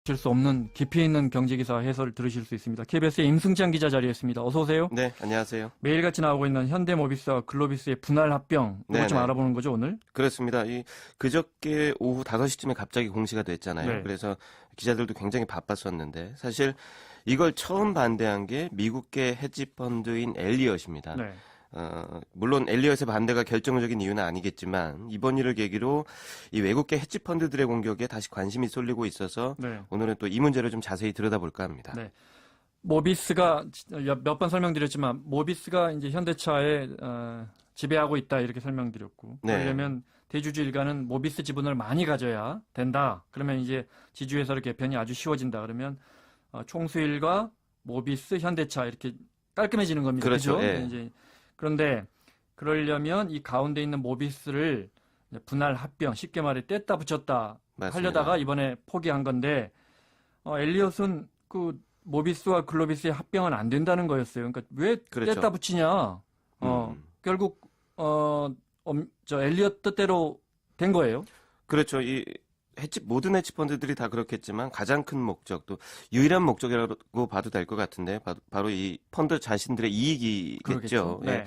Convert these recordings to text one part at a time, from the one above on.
질 수 없는 깊이 있는 경제기사 해설 들으실 수 있습니다. KBS의 임승찬 기자 자리했습니다. 어서 오세요. 네, 안녕하세요. 매일같이 나오고 있는 현대모비스와 글로비스의 분할 합병, 이것 좀 알아보는 거죠, 오늘? 그렇습니다. 그저께 오후 5시쯤에 갑자기 공시가 됐잖아요. 네. 그래서 기자들도 굉장히 바빴었는데 사실 이걸 처음 반대한 게 미국계 헤지펀드인 엘리엇입니다. 네. 물론 엘리엇의 반대가 결정적인 이유는 아니겠지만 이번 일을 계기로 이 외국계 헤지펀드들의 공격에 다시 관심이 쏠리고 있어서 네. 오늘은 또 이 문제를 좀 자세히 들여다볼까 합니다. 네. 모비스가 몇 번 설명드렸지만 모비스가 이제 현대차에 지배하고 있다 이렇게 설명드렸고 네. 그러려면 대주주 일가는 모비스 지분을 많이 가져야 된다. 그러면 이제 지주회사로 개편이 아주 쉬워진다. 그러면 총수일가, 모비스, 현대차 이렇게 깔끔해지는 겁니다. 그렇죠. 그죠? 예. 이제 그런데 그러려면 이 가운데 있는 모비스를 분할 합병, 쉽게 말해 뗐다 붙였다 맞습니다. 하려다가 이번에 포기한 건데 엘리엇은 그 모비스와 글로비스의 합병은 안 된다는 거였어요. 그러니까 왜 그렇죠. 뗐다 붙이냐? 결국 저 엘리엇 뜻대로 된 거예요. 그렇죠. 모든 헤지펀드들이 다 그렇겠지만 가장 큰 목적, 또 유일한 목적이라고 봐도 될 것 같은데 바로 이 펀드 자신들의 이익이겠죠. 그러겠죠. 네. 예.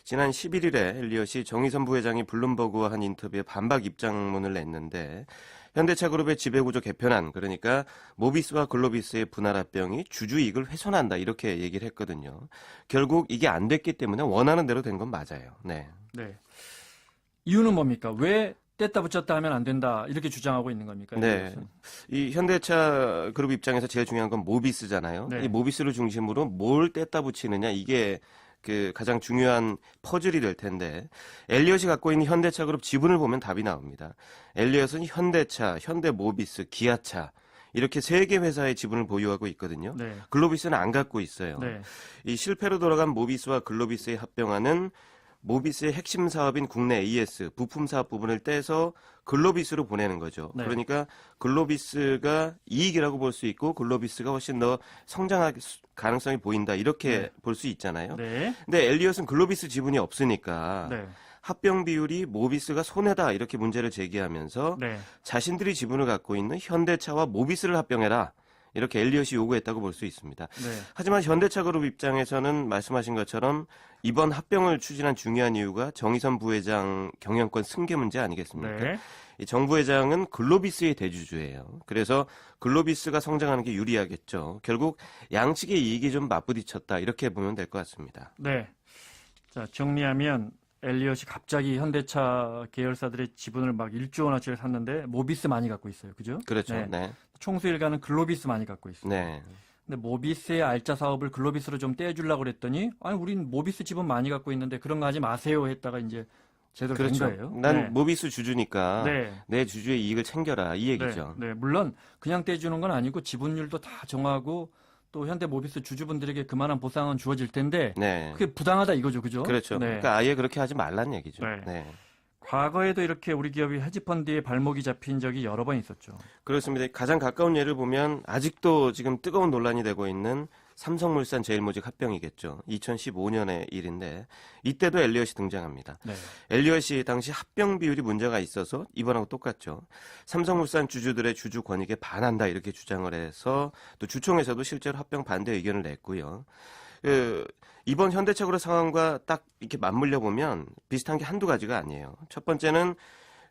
지난 11일에 엘리엇이 정의선 부회장이 블룸버그와 한 인터뷰에 반박 입장문을 냈는데 현대차 그룹의 지배구조 개편안, 그러니까 모비스와 글로비스의 분할 합병이 주주 이익을 훼손한다 이렇게 얘기를 했거든요. 결국 이게 안 됐기 때문에 원하는 대로 된 건 맞아요. 네. 네. 이유는 뭡니까? 왜 뗐다 붙였다 하면 안 된다 이렇게 주장하고 있는 겁니까? 네. 이것은? 이 현대차 그룹 입장에서 제일 중요한 건 모비스잖아요. 네. 이 모비스를 중심으로 뭘 뗐다 붙이느냐, 이게 그 가장 중요한 퍼즐이 될 텐데 엘리엇이 갖고 있는 현대차 그룹 지분을 보면 답이 나옵니다. 엘리엇은 현대차, 현대모비스, 기아차 이렇게 3개 회사의 지분을 보유하고 있거든요. 네. 글로비스는 안 갖고 있어요. 네. 이 실패로 돌아간 모비스와 글로비스의 합병안은 모비스의 핵심 사업인 국내 AS 부품 사업 부분을 떼서 글로비스로 보내는 거죠. 네. 그러니까 글로비스가 이익이라고 볼 수 있고 글로비스가 훨씬 더 성장할 가능성이 보인다 이렇게 네. 볼 수 있잖아요. 네. 근데 엘리엇은 글로비스 지분이 없으니까 네. 합병 비율이 모비스가 손해다 이렇게 문제를 제기하면서 네. 자신들이 지분을 갖고 있는 현대차와 모비스를 합병해라. 이렇게 엘리엇이 요구했다고 볼 수 있습니다. 네. 하지만 현대차 그룹 입장에서는 말씀하신 것처럼 이번 합병을 추진한 중요한 이유가 정의선 부회장 경영권 승계 문제 아니겠습니까? 네. 이 정 부회장은 글로비스의 대주주예요. 그래서 글로비스가 성장하는 게 유리하겠죠. 결국 양측의 이익이 좀 맞부딪혔다 이렇게 보면 될 것 같습니다. 네. 자, 정리하면 엘리엇이 갑자기 현대차 계열사들의 지분을 막 1조 원어치를 샀는데 모비스 많이 갖고 있어요. 그죠? 그렇죠. 네. 네. 총수일가는 글로비스 많이 갖고 있어요. 네. 근데 모비스의 알짜 사업을 글로비스로 좀 떼주려고 그랬더니 아니 우린 모비스 지분 많이 갖고 있는데 그런 거 하지 마세요 했다가 이제 제대로 그렇죠. 된 거예요. 난 네. 모비스 주주니까 네. 내 주주의 이익을 챙겨라 이 얘기죠. 네. 물론 그냥 떼주는 건 아니고 지분율도 다 정하고 또 현대 모비스 주주분들에게 그만한 보상은 주어질 텐데 네. 그게 부당하다 이거죠. 그죠? 그렇죠. 네. 그러니까 아예 그렇게 하지 말란 얘기죠. 네. 네. 과거에도 이렇게 우리 기업이 헤지펀드에 발목이 잡힌 적이 여러 번 있었죠. 그렇습니다. 가장 가까운 예를 보면 아직도 지금 뜨거운 논란이 되고 있는 삼성물산 제일모직 합병이겠죠. 2015년의 일인데 이때도 엘리엇이 등장합니다. 네. 엘리엇이 당시 합병 비율이 문제가 있어서 이번하고 똑같죠. 삼성물산 주주들의 주주 권익에 반한다 이렇게 주장을 해서 또 주총에서도 실제로 합병 반대 의견을 냈고요. 이번 현대차그룹 상황과 딱 이렇게 맞물려 보면 비슷한 게 한두 가지가 아니에요. 첫 번째는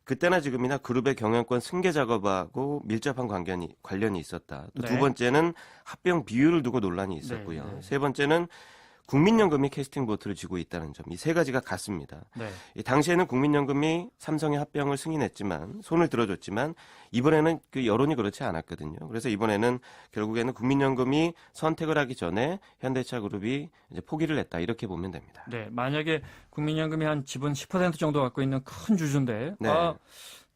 그때나 지금이나 그룹의 경영권 승계 작업하고 밀접한 관련이 있었다. 또 두 네. 번째는 합병 비율을 두고 논란이 있었고요. 네. 세 번째는 국민연금이 캐스팅 보트를 쥐고 있다는 점. 이 세 가지가 같습니다. 네. 이 당시에는 국민연금이 삼성의 합병을 승인했지만 손을 들어줬지만 이번에는 그 여론이 그렇지 않았거든요. 그래서 이번에는 결국에는 국민연금이 선택을 하기 전에 현대차 그룹이 이제 포기를 했다 이렇게 보면 됩니다. 네. 만약에 국민연금이 한 지분 10% 정도 갖고 있는 큰 주주인데 네.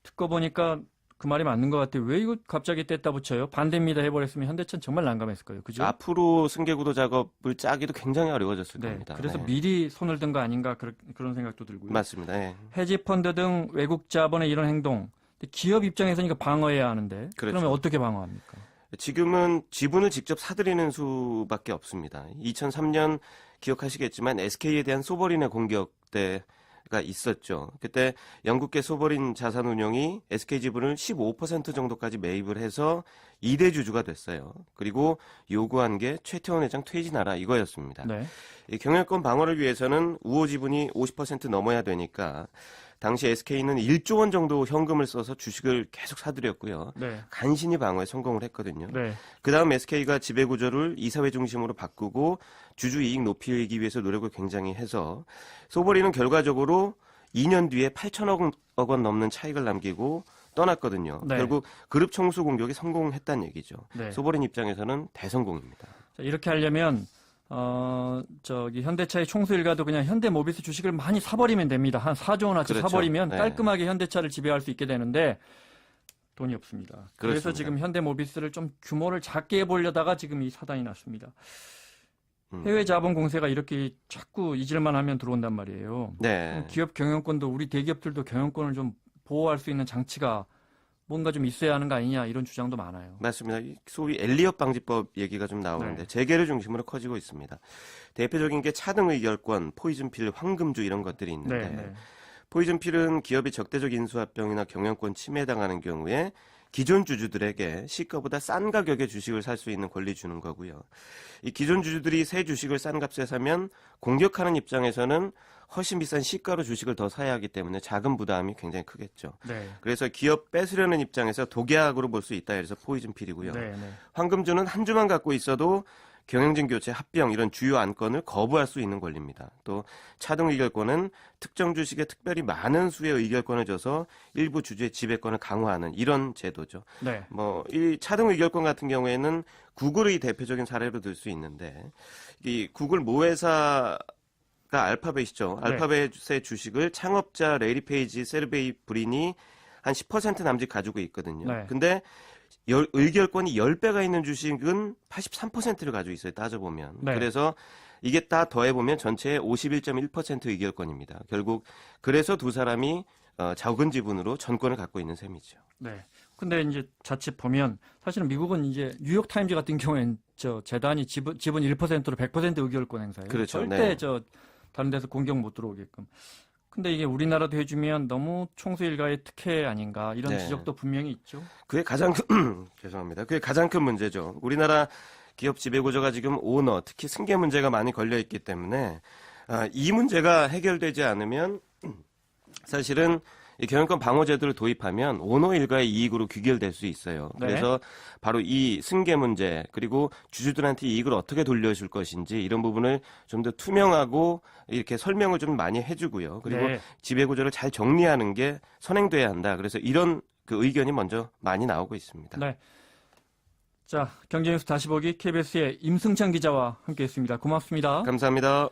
듣고 보니까 그 말이 맞는 것 같아요. 왜 이거 갑자기 뗐다 붙여요? 반대입니다 해버렸으면 현대차는 정말 난감했을 거예요. 그죠? 앞으로 승계구도 작업을 짜기도 굉장히 어려워졌을 네. 겁니다. 그래서 네. 미리 손을 든 거 아닌가 그런 생각도 들고요. 맞습니다. 네. 헤지펀드 등 외국 자본의 이런 행동. 근데 기업 입장에서는 이거 방어해야 하는데 그렇죠. 그러면 어떻게 방어합니까? 지금은 지분을 직접 사들이는 수밖에 없습니다. 2003년 기억하시겠지만 SK에 대한 소버린의 공격 때 가 있었죠. 그때 영국계 소버린 자산운용이 SK지분을 15% 정도까지 매입을 해서 2대 주주가 됐어요. 그리고 요구한 게 최태원 회장 퇴진하라 이거였습니다. 네. 이 경영권 방어를 위해서는 우호 지분이 50% 넘어야 되니까 당시 SK는 1조 원 정도 현금을 써서 주식을 계속 사들였고요. 네. 간신히 방어에 성공을 했거든요. 네. 그 다음 SK가 지배구조를 이사회 중심으로 바꾸고 주주 이익 높이기 위해서 노력을 굉장히 해서 소버린은 결과적으로 2년 뒤에 8천억 원 넘는 차익을 남기고 떠났거든요. 네. 결국 그룹 총수 공격에 성공했다는 얘기죠. 네. 소버린 입장에서는 대성공입니다. 자, 이렇게 하려면 현대차의 총수 일가도 그냥 현대모비스 주식을 많이 사버리면 됩니다. 한 4조 원어치 그렇죠. 사버리면 네. 깔끔하게 현대차를 지배할 수 있게 되는데 돈이 없습니다. 그래서 그렇습니다. 지금 현대모비스를 좀 규모를 작게 해보려다가 지금 이 사단이 났습니다. 해외 자본 공세가 이렇게 자꾸 잊을만 하면 들어온단 말이에요. 네. 기업 경영권도 우리 대기업들도 경영권을 좀 보호할 수 있는 장치가 뭔가 좀 있어야 하는 거 아니냐 이런 주장도 많아요. 맞습니다. 이 소위 엘리엇 방지법 얘기가 좀 나오는데 네. 재계를 중심으로 커지고 있습니다. 대표적인 게 차등 의결권, 포이즌필, 황금주 이런 것들이 있는데 네, 네. 포이즌필은 기업이 적대적 인수합병이나 경영권 침해당하는 경우에 기존 주주들에게 시가보다 싼 가격에 주식을 살 수 있는 권리 주는 거고요. 이 기존 주주들이 새 주식을 싼 값에 사면 공격하는 입장에서는 훨씬 비싼 시가로 주식을 더 사야 하기 때문에 자금 부담이 굉장히 크겠죠. 네. 그래서 기업 뺏으려는 입장에서 독약으로 볼 수 있다 해서 포이즌필이고요. 네, 네. 황금주는 한 주만 갖고 있어도 경영진 교체, 합병 이런 주요 안건을 거부할 수 있는 권리입니다. 또 차등 의결권은 특정 주식에 특별히 많은 수의 의결권을 줘서 일부 주주의 지배권을 강화하는 이런 제도죠. 네. 이 차등 의결권 같은 경우에는 구글의 대표적인 사례로 들 수 있는데 이 구글 모회사가 알파벳이죠. 네. 알파벳의 주식을 창업자 레리 페이지, 세르게이 브린이 한 10% 남짓 가지고 있거든요. 네. 근데 의결권이 10배가 있는 주식은 83%를 가지고 있어요. 따져보면. 네. 그래서 이게 다 더해보면 전체의 51.1% 의결권입니다. 결국 그래서 두 사람이 적은 지분으로 전권을 갖고 있는 셈이죠. 네. 근데 이제 자칫 보면 사실은 미국은 이제 뉴욕 타임즈 같은 경우엔 재단이 지분 1%로 100% 의결권 행사예요. 그렇죠. 절대 네. 다른 데서 공격 못 들어오게끔. 근데 이게 우리나라도 해주면 너무 총수 일가의 특혜 아닌가 이런 네. 지적도 분명히 있죠. 그게 가장 큰 죄송합니다. 그게 가장 큰 문제죠. 우리나라 기업 지배 구조가 지금 오너, 특히 승계 문제가 많이 걸려 있기 때문에 이 문제가 해결되지 않으면 사실은 이 경영권 방어 제도를 도입하면 오너 일가의 이익으로 귀결될 수 있어요. 네. 그래서 바로 이 승계 문제 그리고 주주들한테 이익을 어떻게 돌려줄 것인지 이런 부분을 좀 더 투명하고 이렇게 설명을 좀 많이 해주고요. 그리고 네. 지배 구조를 잘 정리하는 게 선행돼야 한다. 그래서 이런 그 의견이 먼저 많이 나오고 있습니다. 네. 자, 경제뉴스 다시 보기 KBS의 임승찬 기자와 함께했습니다. 고맙습니다. 감사합니다.